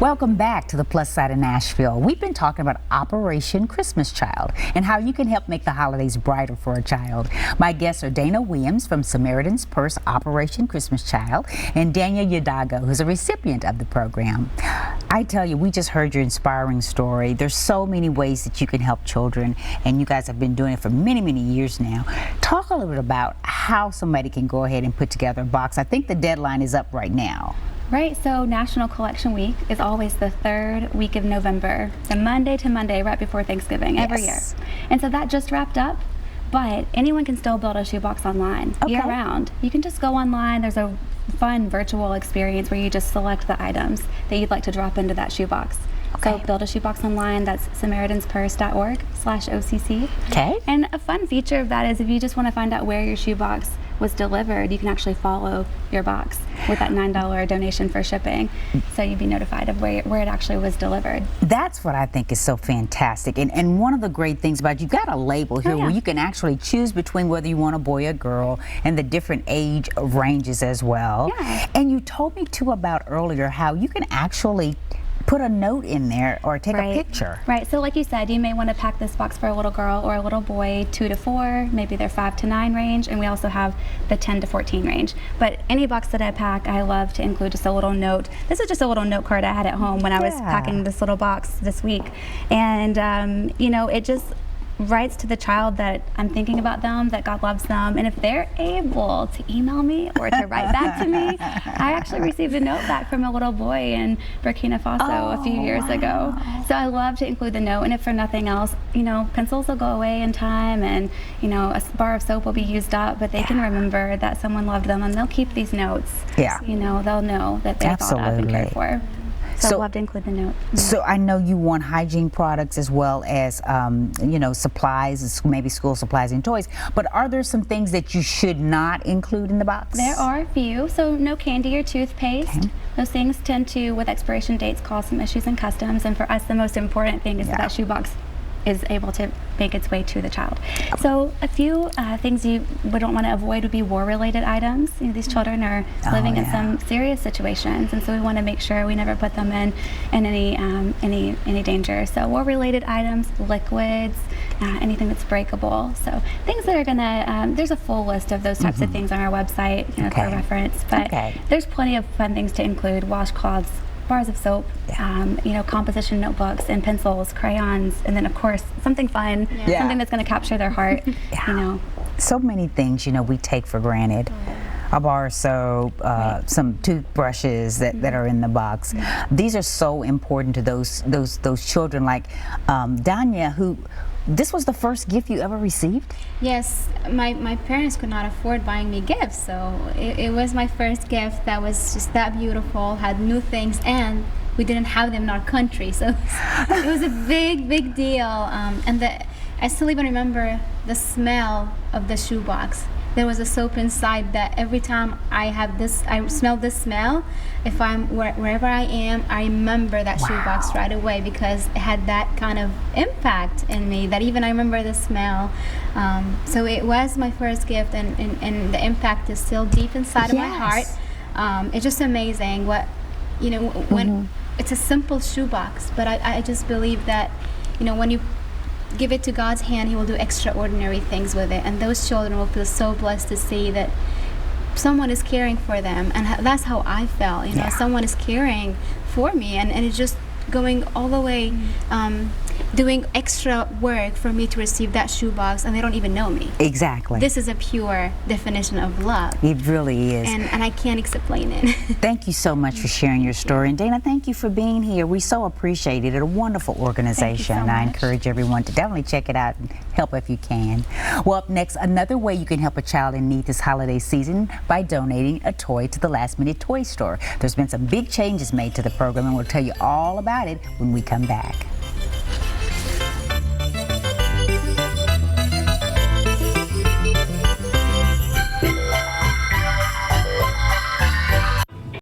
Welcome back to the Plus Side of Nashville. We've been talking about Operation Christmas Child and how you can help make the holidays brighter for a child. My guests are Dana Williams from Samaritan's Purse Operation Christmas Child and Dania Yadago, who's a recipient of the program. I tell you, we just heard your inspiring story. There's so many ways that you can help children, and you guys have been doing it for many, many years now. Talk a little bit about how somebody can go ahead and put together a box. I think the deadline is up right now. Right, so National Collection Week is always the third week of November, so Monday to Monday right before Thanksgiving every year. And so that just wrapped up, but anyone can still build a shoebox online year-round. You can just go online. There's a fun virtual experience where you just select the items that you'd like to drop into that shoebox. So build a shoebox online. That's samaritanspurse.org/OCC. Okay. And a fun feature of that is if you just want to find out where your shoebox was delivered, you can actually follow your box with that $9 donation for shipping. So you'd be notified of where it actually was delivered. That's what I think is so fantastic. And one of the great things about you've got a label here where you can actually choose between whether you want a boy or girl and the different age ranges as well. Yeah. And you told me too about earlier how you can actually put a note in there or take a picture. Right, so like you said, you may want to pack this box for a little girl or a little boy, 2 to 4, maybe they're 5 to 9 range, and we also have the 10 to 14 range. But any box that I pack, I love to include just a little note. This is just a little note card I had at home when I was packing this little box this week. And, you know, it just writes to the child that I'm thinking about them, that God loves them, and if they're able to email me or to write back to me. I actually received a note back from a little boy in Burkina Faso a few years ago. So I love to include the note, and if for nothing else, you know, pencils will go away in time, and you know, a bar of soap will be used up, but they can remember that someone loved them, and they'll keep these notes. You know, they'll know that they're thought of and cared for. So I'd love to include the note. So I know you want hygiene products as well as, you know, supplies, maybe school supplies and toys, but are there some things that you should not include in the box? There are a few. So no candy or toothpaste. Those things tend to, with expiration dates, cause some issues in customs, and for us the most important thing is that that shoebox is able to make its way to the child. So a few things you don't want to avoid would be war-related items. You know, these children are living in some serious situations, and so we want to make sure we never put them in any danger. So war-related items, liquids, anything that's breakable. So things that are gonna, there's a full list of those types of things on our website, you know, for reference. But there's plenty of fun things to include: washcloths, bars of soap, you know, composition notebooks and pencils, crayons, and then of course something fun, something that's going to capture their heart. You know, so many things, you know, we take for granted. A bar of soap, some toothbrushes that are in the box. These are so important to those children. Like Dania, who this was the first gift you ever received? Yes, my parents could not afford buying me gifts, so it was my first gift that was just that beautiful, had new things, and we didn't have them in our country, so it was a big deal. And I still even remember the smell of the shoebox. There was a soap inside that every time I smell this smell, if I'm wherever I am, I remember that shoebox right away, because it had that kind of impact in me that even I remember the smell. So it was my first gift, and the impact is still deep inside of my heart. It's just amazing what, you know, when it's a simple shoebox, but I just believe that, you know, when you give it to God's hand, He will do extraordinary things with it, and those children will feel so blessed to see that someone is caring for them, and that's how I felt. You know, someone is caring for me, and it's just going all the way, doing extra work for me to receive that shoebox, and they don't even know me. Exactly. This is a pure definition of love. It really is. And I can't explain it. Thank you so much for sharing your story. And Dana, thank you for being here. We so appreciate it. It's a wonderful organization. Thank you so much. I encourage everyone to definitely check it out and help if you can. Well, up next, another way you can help a child in need this holiday season by donating a toy to the Last Minute Toy Store. There's been some big changes made to the program, and we'll tell you all about it when we come back.